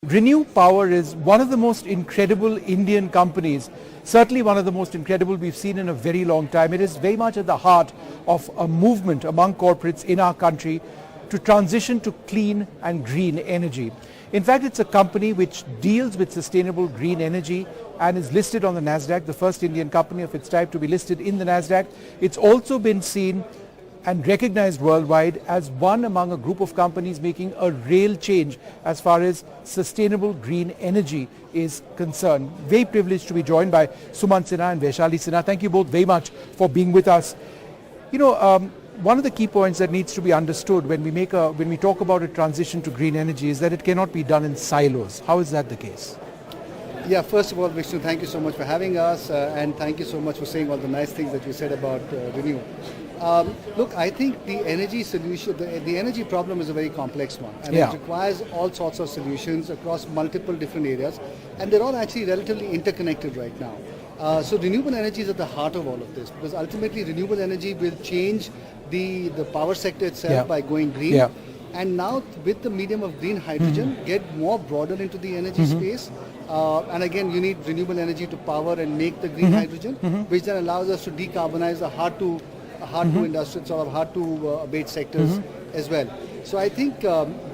Renew Power is one of the most incredible Indian companies, certainly one of the most incredible we've seen in a very long time. It is very much at the heart of a movement among corporates in our country to transition to clean and green energy. In fact, it's a company which deals with sustainable green energy and is listed on the NASDAQ, the first Indian company of its type to be listed in the NASDAQ. It's also been seen and recognized worldwide as one among a group of companies making a real change as far as sustainable green energy is concerned. Very privileged to be joined by Sumant Sinha and Vaishali Sinha. Thank you both very much for being with us. One of the key points that needs to be understood when we talk about a transition to green energy is that it cannot be done in silos. How is that the case? Yeah, first of all, Vishnu, thank you so much for having us and thank you so much for saying all the nice things that you said about Renew. Look, I think the energy solution, the energy problem is a very complex one, and it requires all sorts of solutions across multiple different areas, and they're all actually relatively interconnected right now. So renewable energy is at the heart of all of this, because ultimately renewable energy will change the power sector itself by going green. Yeah. And now with the medium of green hydrogen, get more broader into the energy space. And again, you need renewable energy to power and make the green hydrogen, which then allows us to decarbonize the hard to industrial, sort of hard to abate sectors as well. So I think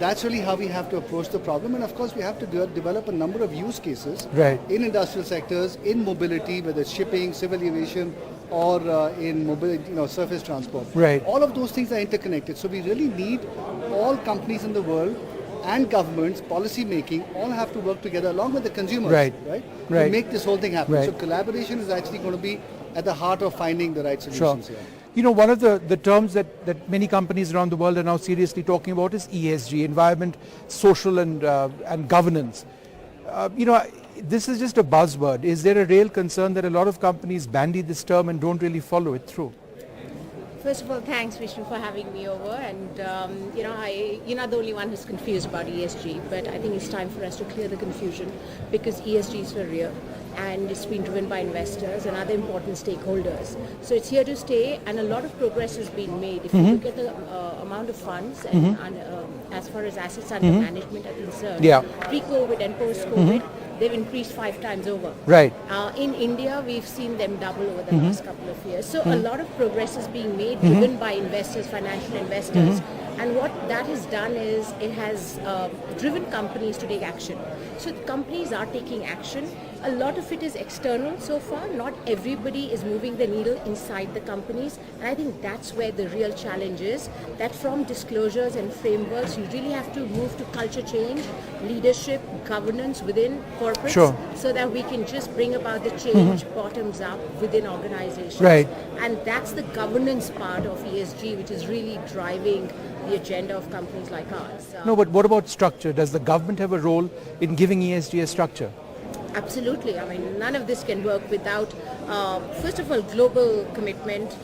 that's really how we have to approach the problem. And of course, we have to develop a number of use cases in industrial sectors, in mobility, whether it's shipping, civil aviation, or in mobility, surface transport. Right. All of those things are interconnected. So we really need all companies in the world and governments, policy making, all have to work together along with the consumers, to make this whole thing happen. So collaboration is actually going to be at the heart of finding the right solutions here. One of the terms that many companies around the world are now seriously talking about is ESG, environment, social and governance. This is just a buzzword. Is there a real concern that a lot of companies bandy this term and don't really follow it through? First of all, thanks Vishnu for having me over, and you're not the only one who's confused about ESG, but I think it's time for us to clear the confusion, because ESG is for real and it's been driven by investors and other important stakeholders. So it's here to stay, and a lot of progress has been made. If you look at the amount of funds and as far as assets under management are concerned, pre-COVID and post-COVID, they've increased 5 times over. Right. In India, we've seen them double over the last couple of years. So a lot of progress is being made, driven by investors, financial investors. And what that has done is it has driven companies to take action. So the companies are taking action. A lot of it is external so far. Not everybody is moving the needle inside the companies. And I think that's where the real challenge is, that from disclosures and frameworks, you really have to move to culture change, leadership, governance within corporates, so that we can just bring about the change bottoms up within organizations. Right. And that's the governance part of ESG, which is really driving the agenda of companies like ours. No, but what about structure? Does the government have a role in giving ESG a structure? Absolutely. I mean, none of this can work without, first of all, global commitment,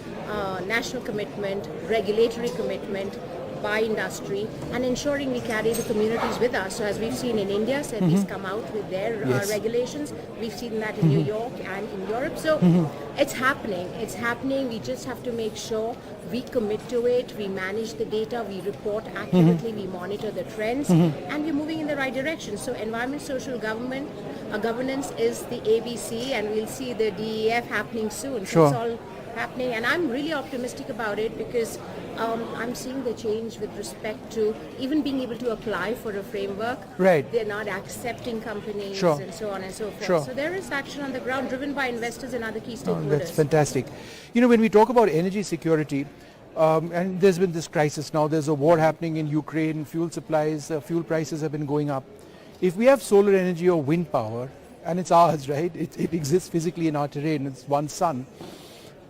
national commitment, regulatory commitment by industry, and ensuring we carry the communities with us. So as we've seen in India, SEBI's come out with their regulations. We've seen that in New York and in Europe. So it's happening. It's happening. We just have to make sure we commit to it, we manage the data, we report accurately, we monitor the trends, and we're moving in the right direction. So environment, social governance is the ABC, and we'll see the DEF happening soon. So it's all happening, and I'm really optimistic about it, because I'm seeing the change with respect to even being able to apply for a framework. Right. They're not accepting companies and so on and so forth. So there is action on the ground driven by investors and other key stakeholders. That's fantastic. When we talk about energy security, and there's been this crisis now, there's a war happening in Ukraine, fuel supplies, fuel prices have been going up. If we have solar energy or wind power, and it's ours, right? It exists physically in our terrain, it's one sun.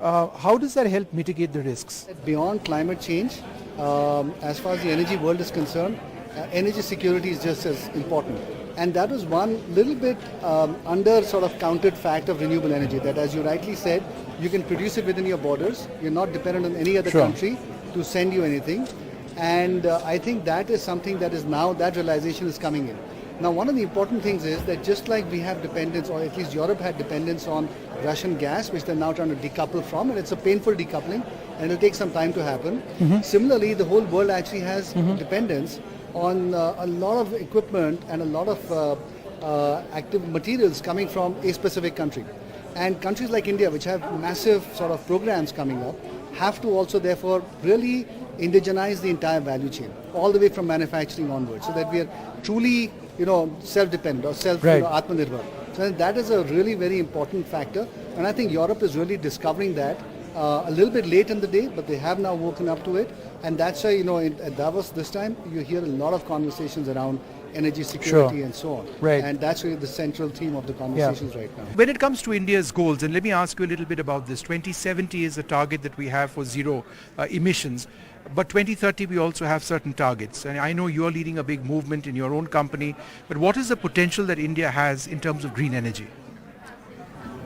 How does that help mitigate the risks? Beyond climate change, as far as the energy world is concerned, energy security is just as important. And that was one little bit under sort of counted fact of renewable energy, that as you rightly said, you can produce it within your borders. You're not dependent on any other country to send you anything. And I think that is something that is now, that realization is coming in. Now, one of the important things is that just like we have dependence, or at least Europe had dependence on Russian gas, which they're now trying to decouple from, and it's a painful decoupling, and it'll take some time to happen. Similarly, the whole world actually has dependence on a lot of equipment and a lot of active materials coming from a specific country. And countries like India, which have massive sort of programs coming up, have to also therefore really indigenize the entire value chain, all the way from manufacturing onwards, so that we are truly, self-dependent or Atmanirbhar. So that is a really very important factor, and I think Europe is really discovering that a little bit late in the day, but they have now woken up to it, and that's why, at Davos this time, you hear a lot of conversations around energy security and so on. Right. And that's really the central theme of the conversations right now. When it comes to India's goals, and let me ask you a little bit about this, 2070 is the target that we have for zero emissions, but 2030 we also have certain targets. And I know you're leading a big movement in your own company, but what is the potential that India has in terms of green energy?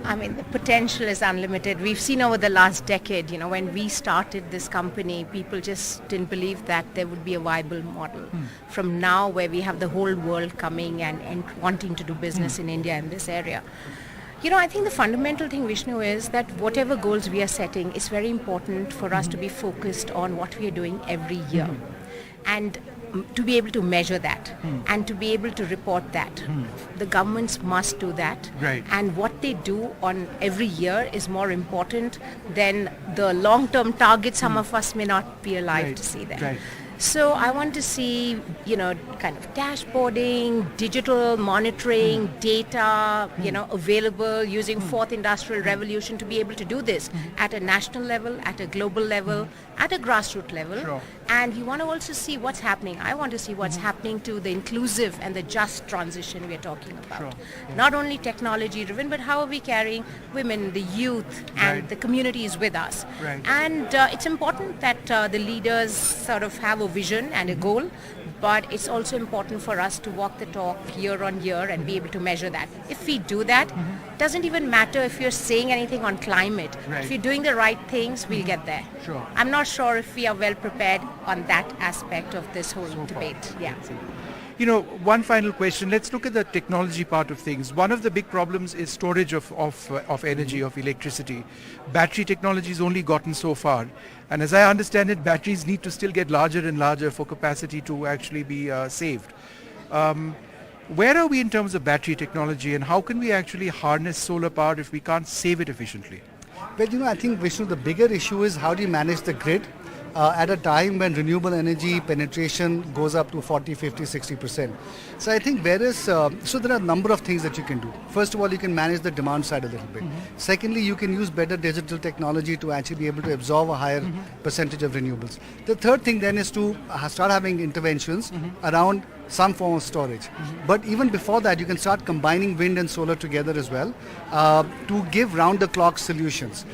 I mean, the potential is unlimited. We've seen over the last decade, when we started this company, people just didn't believe that there would be a viable model. From now, where we have the whole world coming and wanting to do business in India in this area. I think the fundamental thing, Vishnu, is that whatever goals we are setting, it's very important for us to be focused on what we are doing every year. And to be able to measure that and to be able to report that. The governments must do that. Right. And what they do on every year is more important than the long-term targets. Some of us may not be alive to see that. Right. So I want to see, kind of dashboarding, digital monitoring, data, available using fourth industrial revolution to be able to do this at a national level, at a global level, at a grassroots level. Sure. And you want to also see what's happening. I want to see what's happening to the inclusive and the just transition we're talking about. Sure. Yeah. Not only technology driven, but how are we carrying women, the youth, and the communities with us. Right. And it's important that the leaders sort of have a vision and a goal, but it's also important for us to walk the talk year on year and be able to measure that. If we do that, doesn't even matter if you're saying anything on climate. Right. If you're doing the right things, we'll get there. Sure. I'm not sure if we are well prepared on that aspect of this whole debate. Yeah. One final question. Let's look at the technology part of things. One of the big problems is storage of energy, of electricity. Battery technology has only gotten so far. And as I understand it, batteries need to still get larger and larger for capacity to actually be saved. Where are we in terms of battery technology, and how can we actually harness solar power if we can't save it efficiently? Well, I think, Vishnu, the bigger issue is how do you manage the grid at a time when renewable energy penetration goes up to 40, 50, 60%. So I think there are a number of things that you can do. First of all, you can manage the demand side a little bit. Secondly, you can use better digital technology to actually be able to absorb a higher percentage of renewables. The third thing then is to start having interventions around some form of storage. But even before that, you can start combining wind and solar together as well to give round-the-clock solutions.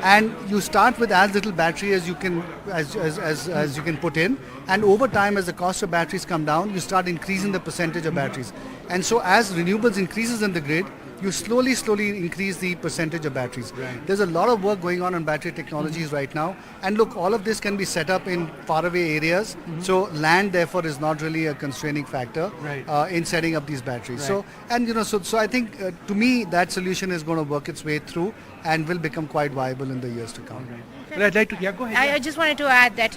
And you start with as little battery as you can as you can put in, and over time, as the cost of batteries come down, you start increasing the percentage of batteries. And so as renewables increases in the grid, you slowly increase the percentage of batteries. Right. There's a lot of work going on battery technologies right now. And look, all of this can be set up in faraway areas. So land, therefore, is not really a constraining factor in setting up these batteries. Right. So I think, to me, that solution is going to work its way through and will become quite viable in the years to come. Right. Well, I'd like to, go ahead. I just wanted to add that,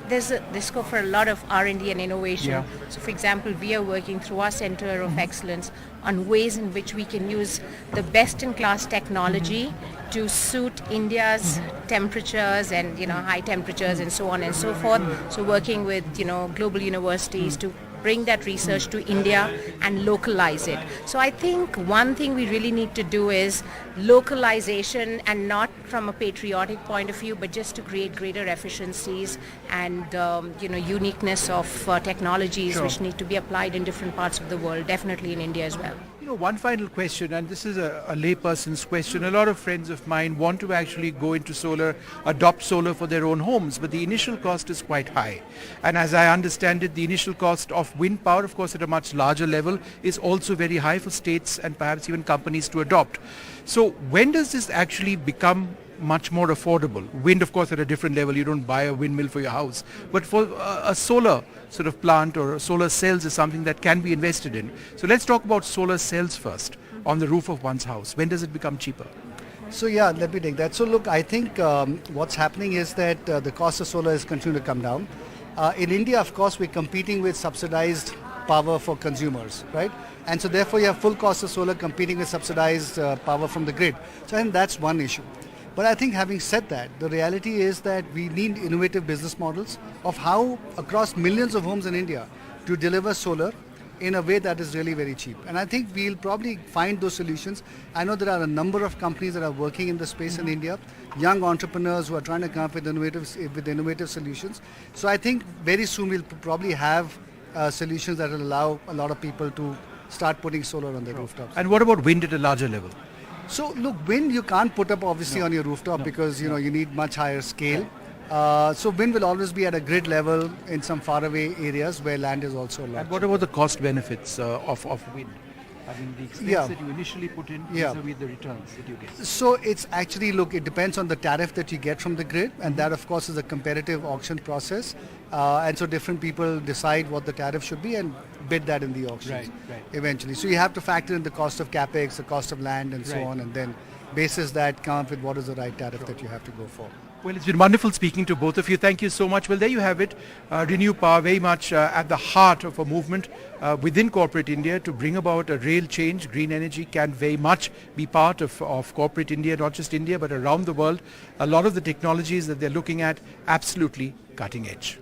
there's scope for a lot of R&D and innovation. Yeah. So, for example, we are working through our Center of Excellence on ways in which we can use the best-in-class technology to suit India's temperatures and, high temperatures and so on and so forth. So, working with, global universities to bring that research to India and localize it. So I think one thing we really need to do is localization, and not from a patriotic point of view, but just to create greater efficiencies and uniqueness of technologies which need to be applied in different parts of the world, definitely in India as well. One final question, and this is a layperson's question. A lot of friends of mine want to actually go into solar, adopt solar for their own homes, but the initial cost is quite high. And as I understand it, the initial cost of wind power, of course, at a much larger level, is also very high for states and perhaps even companies to adopt. So when does this actually become much more affordable? Wind, of course, at a different level. You don't buy a windmill for your house. But for a solar sort of plant or solar cells is something that can be invested in. So let's talk about solar cells first on the roof of one's house. When does it become cheaper? So let me take that. So look, I think what's happening is that the cost of solar is continuing to come down. In India, of course, we're competing with subsidized power for consumers, right? And so therefore you have full cost of solar competing with subsidized power from the grid. So I think that's one issue. But I think having said that, the reality is that we need innovative business models of how across millions of homes in India to deliver solar in a way that is really very cheap. And I think we'll probably find those solutions. I know there are a number of companies that are working in the space in India, young entrepreneurs who are trying to come up with innovative solutions. So I think very soon we'll probably have solutions that will allow a lot of people to start putting solar on their rooftops. And what about wind at a larger level? So look, wind you can't put up obviously on your rooftop because you need much higher scale. So wind will always be at a grid level in some faraway areas where land is also a lot. And what about the cost benefits of wind? I mean, the expense that you initially put in vis-a-vis the returns that you get. So it's actually, look, it depends on the tariff that you get from the grid, and that of course is a competitive auction process. And so different people decide what the tariff should be and bid that in the auctions eventually. So you have to factor in the cost of capex, the cost of land and so on, and then basis that come up with what is the right tariff that you have to go for. Well, it's been wonderful speaking to both of you. Thank you so much. Well, there you have it. Renew Power very much at the heart of a movement within corporate India to bring about a real change. Green energy can very much be part of corporate India, not just India, but around the world. A lot of the technologies that they're looking at, absolutely cutting edge.